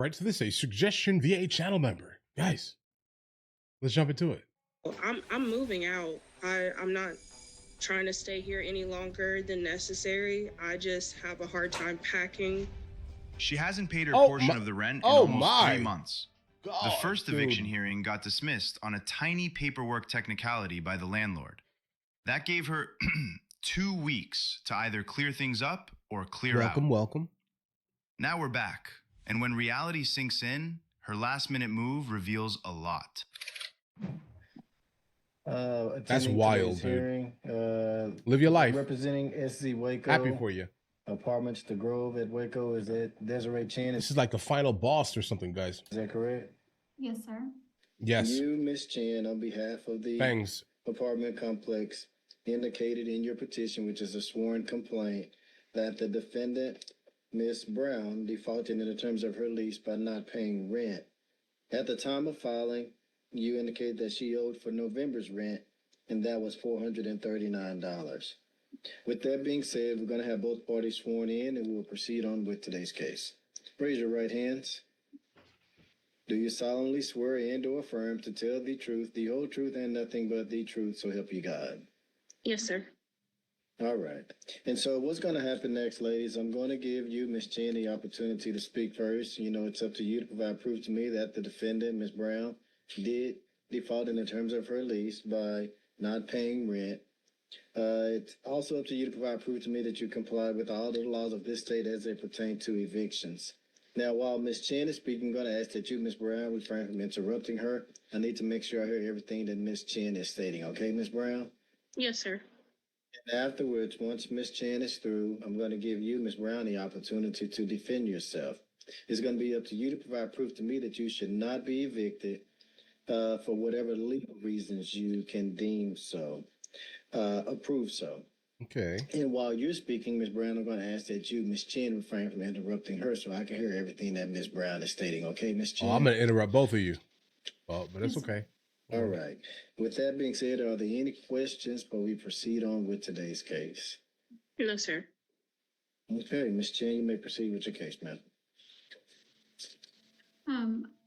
Right to this, a suggestion via a channel member. Guys, let's jump into it. I'm moving out. I'm not trying to stay here any longer than necessary. I just have a hard time packing. She hasn't paid her portion of the rent in almost 3 months. God, the first eviction hearing got dismissed on a tiny paperwork technicality by the landlord. That gave her 2 weeks to either clear things up or clear out. Welcome. Now we're back, and when reality sinks in, her last-minute move reveals a lot. That's wild, dude. Live your life. Representing SZ Waco. Happy for you. Apartments, The Grove at Waco. Is that Desiree Chan? This is like the final boss or something, guys. Is that correct? Yes, sir. Yes. You, Miss Chan, on behalf of the Bangs. apartment complex, indicated in your petition, which is a sworn complaint, that the defendant, Miss Brown, defaulted in the terms of her lease by not paying rent. At the time of filing, you indicated that she owed for November's rent, and that was $439. With that being said, we're going to have both parties sworn in, and we will proceed on with today's case. Raise your right hands. Do you solemnly swear and or affirm to tell the truth, the whole truth, and nothing but the truth, so help you God? Yes, sir. All right. And so what's going to happen next, ladies, I'm going to give you, Ms. Chan, the opportunity to speak first. You know, it's up to you to provide proof to me that the defendant, Ms. Brown, did default in the terms of her lease by not paying rent. It's also up to you to provide proof to me that you comply with all the laws of this state as they pertain to evictions. Now, while Ms. Chan is speaking, I'm going to ask that you, Ms. Brown, refrain from interrupting her. I need to make sure I hear everything that Ms. Chan is stating. Okay, Ms. Brown? Yes, sir. And afterwards, once Ms. Chan is through, I'm going to give you, Ms. Brown, the opportunity to defend yourself. It's going to be up to you to provide proof to me that you should not be evicted for whatever legal reasons you can deem so, approve so. Okay. And while you're speaking, Ms. Brown, I'm going to ask that you, Ms. Chan, refrain from interrupting her so I can hear everything that Ms. Brown is stating. Okay, Ms. Chan? Oh, I'm going to interrupt both of you. But it's okay. All right. With that being said, are there any questions before we proceed on with today's case? No, sir. Okay, Ms. Chan, you may proceed with your case, ma'am.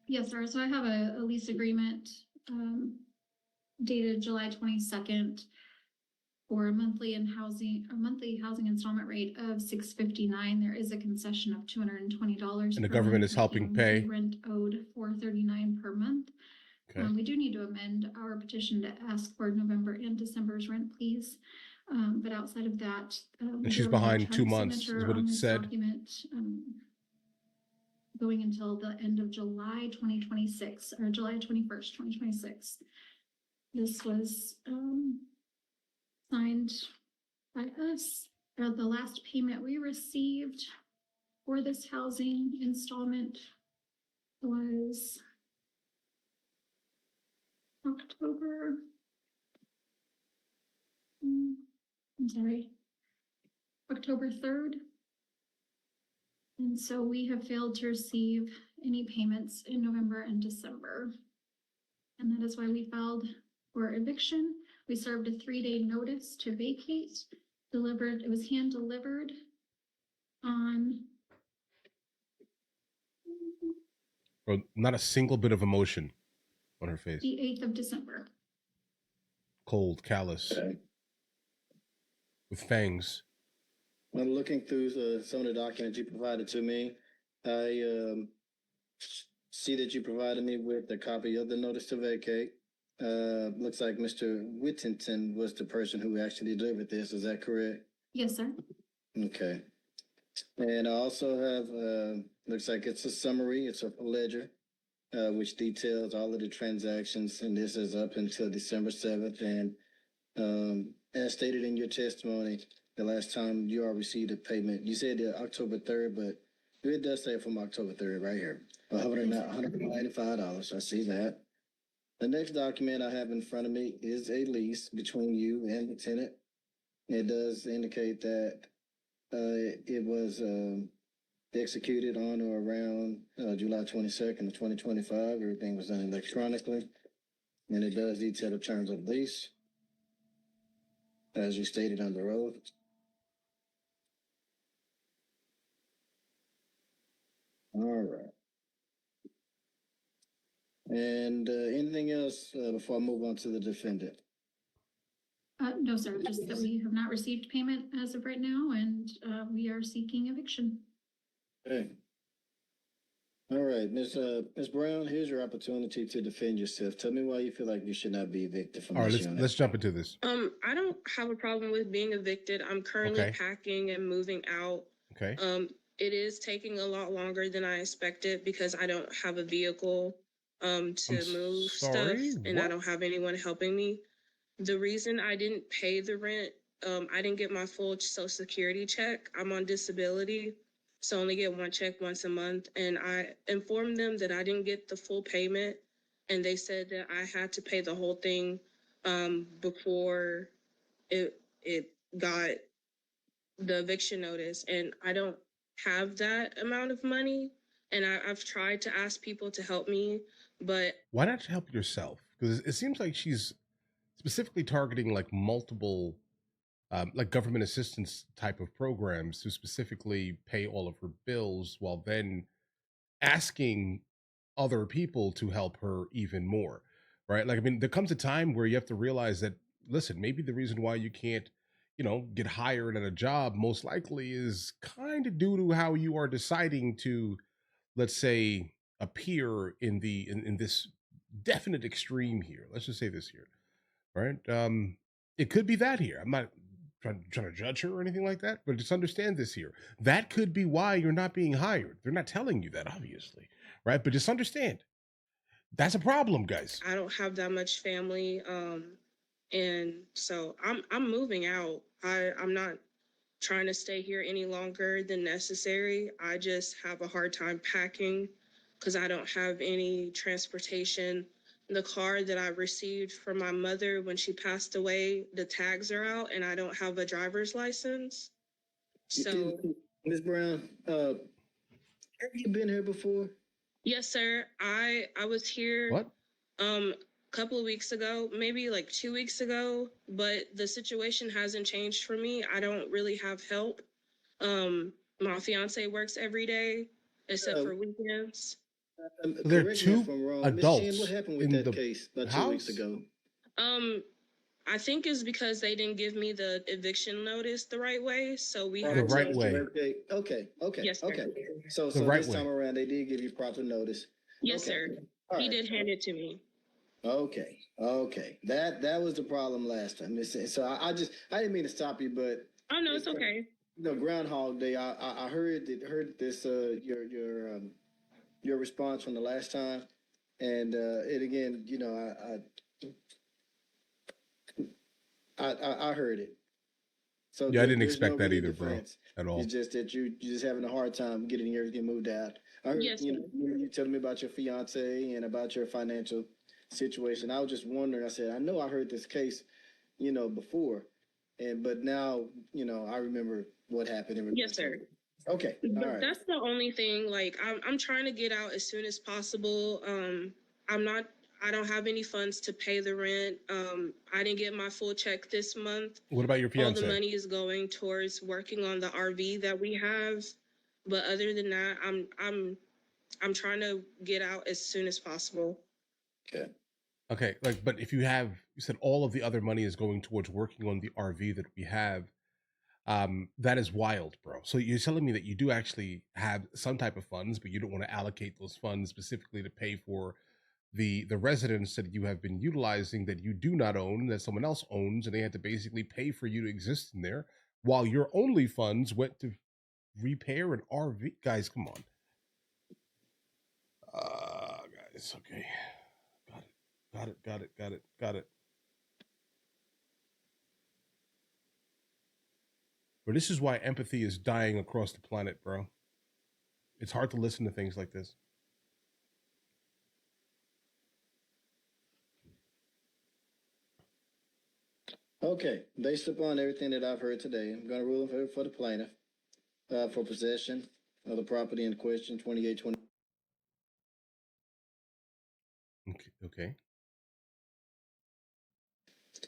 Yes, sir. So I have a lease agreement dated July 22nd for a monthly housing installment rate of $659. There is a concession of $220. And the government is helping pay. Rent owed $439 per month. Okay. We do need to amend our petition to ask for November and December's rent, please. But outside of that, and she's behind 2 months, is what it said. Document, going until the end of July 2026 or July 21st, 2026. This was signed by us. The last payment we received for this housing installment was October. October 3rd. And so we have failed to receive any payments in November and December. And that is why we filed for eviction. We served a 3-day notice to vacate. It was hand delivered on. Bro, not a single bit of emotion on her face. The 8th of December. Cold, callous. Okay. With fangs. I'm looking through some of the documents you provided to me. I see that you provided me with a copy of the notice to vacate. Looks like Mr. Whittington was the person who actually delivered this. Is that correct? Yes, sir. Okay. And I also have, looks like it's a summary. It's a ledger, which details all of the transactions. And this is up until December 7th. And as stated in your testimony, the last time you all received a payment, you said October 3rd, but it does say from October 3rd right here. $195. I see that. The next document I have in front of me is a lease between you and the tenant. It does indicate that it was executed on or around July 22nd of 2025. Everything was done electronically. And it does detail the terms of lease, as you stated on the oath. All right. And anything else before I move on to the defendant? No, sir, just that we have not received payment as of right now, and we are seeking eviction. Okay. All right, Ms. Brown, here's your opportunity to defend yourself. Tell me why you feel like you should not be evicted from All right, this unit. let's jump into this. I don't have a problem with being evicted. I'm currently Okay. packing and moving out. Okay. It is taking a lot longer than I expected because I don't have a vehicle to move stuff, and I don't have anyone helping me. The reason I didn't pay the rent, I didn't get my full Social Security check. I'm on disability, so I only get one check once a month. And I informed them that I didn't get the full payment, and they said that I had to pay the whole thing before it got the eviction notice. And I don't have that amount of money. And I've tried to ask people to help me, but why not help yourself? Because it seems like she's specifically targeting like multiple like government assistance type of programs to specifically pay all of her bills while then asking other people to help her even more, right? Like, I mean, there comes a time where you have to realize that, listen, maybe the reason why you can't, get hired at a job most likely is kind of due to how you are deciding to, let's say, appear in this definite extreme here. Let's just say this here, right? It could be that here. I'm not trying to judge her or anything like that, but just understand this here. That could be why you're not being hired. They're not telling you that, obviously, right? But just understand that's a problem, guys. I don't have that much family, and so I'm moving out. I'm not trying to stay here any longer than necessary. I just have a hard time packing because I don't have any transportation. The car that I received from my mother when she passed away, the tags are out, and I don't have a driver's license. So, Ms. Brown, have you been here before? yes, sir. I was here. What? Couple of weeks ago, maybe like 2 weeks ago, but the situation hasn't changed for me. I don't really have help. My fiance works every day except for weekends. There are two adults Ms. Shin, what happened with in that the case about house? 2 weeks ago? I think it's because they didn't give me the eviction notice the right way, so we The had right to. way. Okay. Yes, sir. Okay. So right this time way. around, they did give you proper notice. Yes, Okay. sir. All He right. did hand it to me. Okay. That was the problem last time. So I didn't mean to stop you, but Oh no, it's okay. Groundhog Day. I heard this your response from the last time, and it again. I heard it. So Yeah, I didn't there's expect no that really either, bro, difference. at all. It's just that you're just having a hard time getting everything moved out. I heard Yes, you telling me about your fiance and about your financial situation. I was just wondering. I said, I know I heard this case, before, but now, I remember what happened. Yes, sir. Okay, But all right. that's the only thing. Like, I'm trying to get out as soon as possible. I don't have any funds to pay the rent. I didn't get my full check this month. What about your All fiance? the money is going towards working on the RV that we have. But other than that, I'm trying to get out as soon as possible. Okay, but if you said all of the other money is going towards working on the RV that we have, that is wild, bro. So you're telling me that you do actually have some type of funds, but you don't want to allocate those funds specifically to pay for the residence that you have been utilizing that you do not own, that someone else owns, and they had to basically pay for you to exist in there, while your only funds went to repair an RV. Guys, come on. Guys, okay. Got it. But this is why empathy is dying across the planet, bro. It's hard to listen to things like this. Okay, based upon everything that I've heard today, I'm going to rule in favor for the plaintiff for possession of the property in question, 2820. Okay.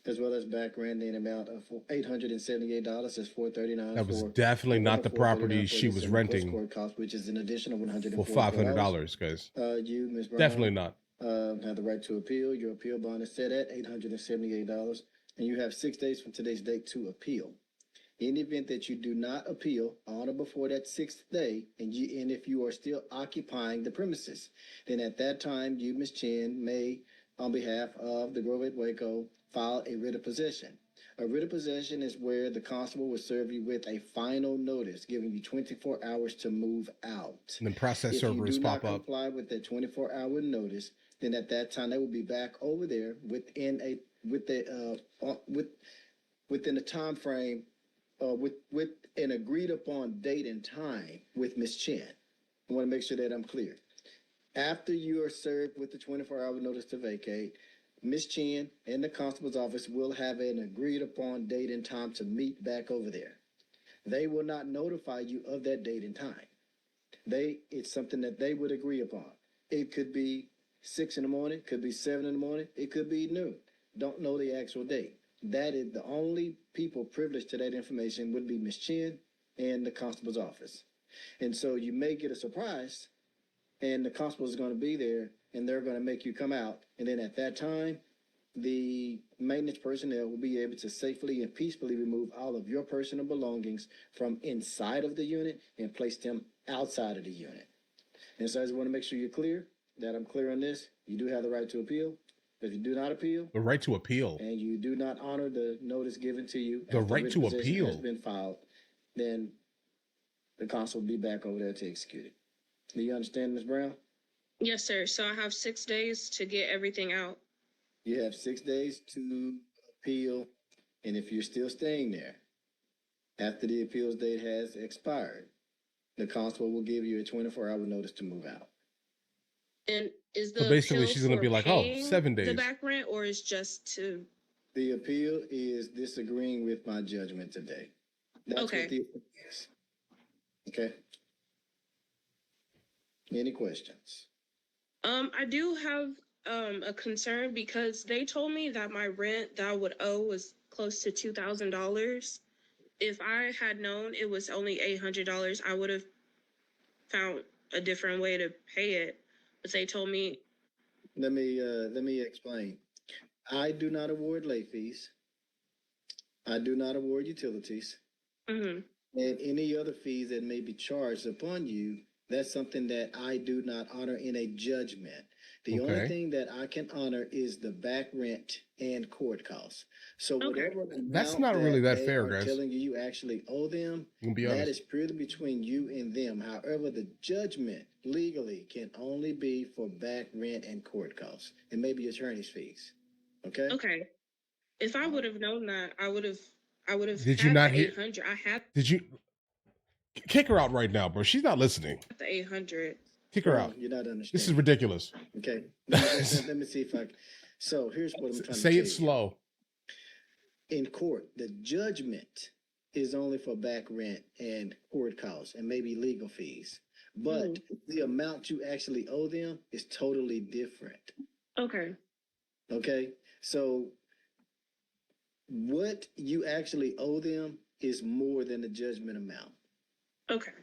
As well as back rent in amount of $878. That's $439. That was definitely not the property she was renting court cost, which is an additional $104. for $500, guys. You, Ms. Brown. Definitely not. have the right to appeal. Your appeal bond is set at $878, and you have 6 days from today's date to appeal. In the event that you do not appeal on or before that 6th day, and if you are still occupying the premises, then at that time, you, Ms. Chen, may, on behalf of the Grove at Waco, file a writ of possession. A writ of possession is where the constable will serve you with a final notice, giving you 24 hours to move out. And then process servers pop up. If you do not comply with that 24-hour notice, then at that time they will be back over there within a time frame, with an agreed upon date and time with Ms. Chen. I want to make sure that I'm clear. After you are served with the 24-hour notice to vacate, Ms. Chen and the constable's office will have an agreed upon date and time to meet back over there. They will not notify you of that date and time. It's something that they would agree upon. It could be 6 in the morning, could be 7 in the morning, it could be noon. Don't know the actual date. That is the only people privileged to that information would be Ms. Chen and the constable's office. And so you may get a surprise, and the constable is going to be there, and they're going to make you come out. And then at that time, the maintenance personnel will be able to safely and peacefully remove all of your personal belongings from inside of the unit and place them outside of the unit. And so I just want to make sure you're clear, that I'm clear on this. You do have the right to appeal. If you do not appeal, the right to appeal, and you do not honor the notice given to you, the right to appeal has been filed, then the constable will be back over there to execute it. Do you understand, Ms. Brown? Yes, sir. So I have 6 days to get everything out. You have 6 days to appeal, and if you're still staying there after the appeals date has expired, the constable will give you a 24-hour notice to move out. And is the so basically appeal she's going to be like, oh, 7 days. The back rent, or is just to? The appeal is disagreeing with my judgment today. That's okay. What the appeal is. Okay. Any questions? I do have a concern because they told me that my rent that I would owe was close to $2,000. If I had known it was only $800, I would have found a different way to pay it. But they told me. Let me explain. I do not award late fees. I do not award utilities. Mm-hmm. And any other fees that may be charged upon you, that's something that I do not honor in a judgment. The only thing that I can honor is the back rent and court costs. So whatever that's not really that fair, guys. Telling you actually owe them, that is purely between you and them. However, the judgment legally can only be for back rent and court costs, and maybe attorney's fees. Okay. Okay. If I would have known that, I would have. Did you not hear? 800. I had. Did you kick her out right now, bro? She's not listening. The 800. Kick her out. You're not understanding. This is ridiculous. Okay. Let me see if I. So here's what I'm trying to say. It slow. In court, the judgment is only for back rent and court costs and maybe legal fees, but the amount you actually owe them is totally different. Okay. Okay. So what you actually owe them is more than the judgment amount. Okay.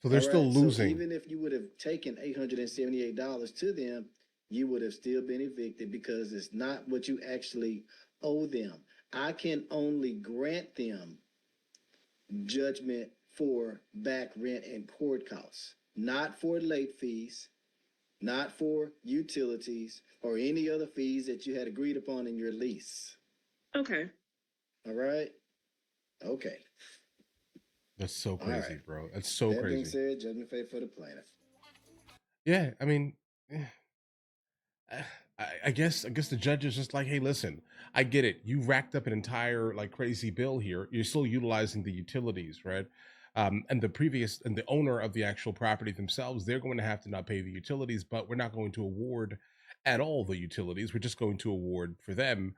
So they're still losing. So even if you would have taken $878 to them, you would have still been evicted because it's not what you actually owe them. I can only grant them judgment for back rent and court costs, not for late fees, not for utilities or any other fees that you had agreed upon in your lease. Okay. All right. Okay. That's so crazy, bro. That's so crazy. That being said, judgment fair for the plaintiff. Yeah, I mean, I guess the judge is just like, hey, listen, I get it. You racked up an entire like crazy bill here. You're still utilizing the utilities, right? And the owner of the actual property themselves, they're going to have to not pay the utilities, but we're not going to award at all the utilities. We're just going to award for them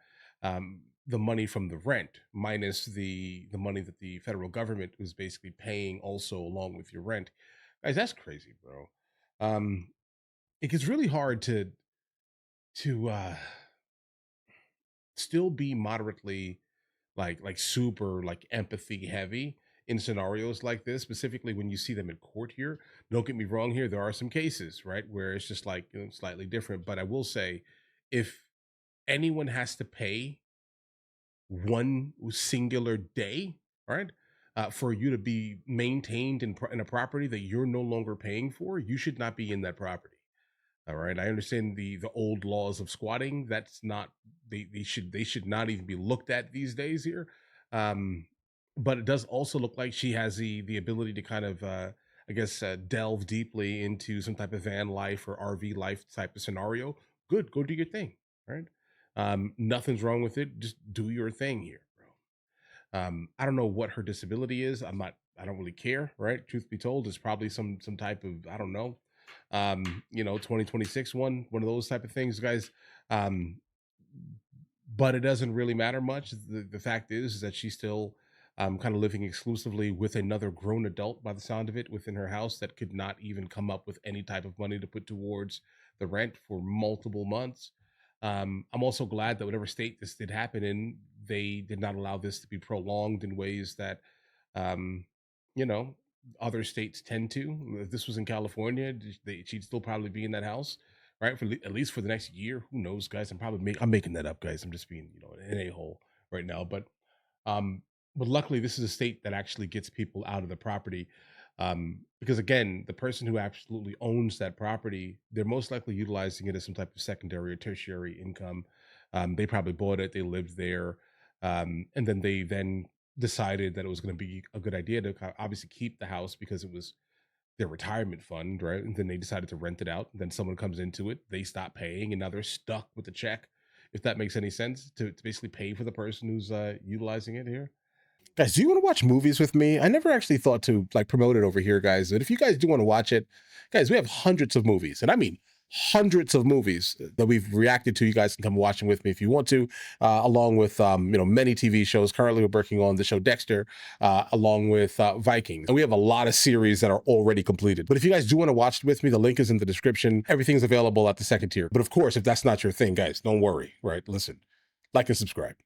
the money from the rent minus the money that the federal government was basically paying also along with your rent. Guys, that's crazy, bro. It gets really hard to still be moderately like super like empathy heavy in scenarios like this, specifically when you see them in court here. Don't get me wrong here. There are some cases, right, where it's just like, slightly different. But I will say, if anyone has to pay one singular day, right, for you to be maintained in a property that you're no longer paying for, you should not be in that property. All right. I understand the old laws of squatting. That's not, they should not even be looked at these days here. But it does also look like she has the ability to kind of I guess delve deeply into some type of van life or RV life type of scenario. Good, go do your thing. Right. Nothing's wrong with it. Just do your thing here, bro. I don't know what her disability is. I don't really care, right? Truth be told, it's probably some type of, I don't know, 2026 one of those type of things, guys. Um, but it doesn't really matter much. The fact is that she's still kind of living exclusively with another grown adult, by the sound of it, within her house that could not even come up with any type of money to put towards the rent for multiple months. I'm also glad that whatever state this did happen in, they did not allow this to be prolonged in ways that, um, you know, other states tend to. If this was in California, she'd still probably be in that house, right? For at least for the next year. Who knows, guys? I'm making that up, guys. I'm just being, an a-hole right now. Um, but luckily, this is a state that actually gets people out of the property. Because again, the person who absolutely owns that property, they're most likely utilizing it as some type of secondary or tertiary income. They probably bought it, they lived there, and then they decided that it was going to be a good idea to obviously keep the house because it was their retirement fund, right? And then they decided to rent it out. And then someone comes into it, they stop paying, and now they're stuck with the check. If that makes any sense, to basically pay for the person who's utilizing it here. Guys, do you want to watch movies with me? I never actually thought to promote it over here, guys. But if you guys do want to watch it, guys, we have hundreds of movies, and I mean hundreds of movies that we've reacted to. You guys can come watch them with me if you want to, along with many TV shows. Currently, we're working on the show Dexter, along with Vikings, and we have a lot of series that are already completed. But if you guys do want to watch it with me, the link is in the description. Everything's available at the second tier. But of course, if that's not your thing, guys, don't worry. Right? Listen, like and subscribe.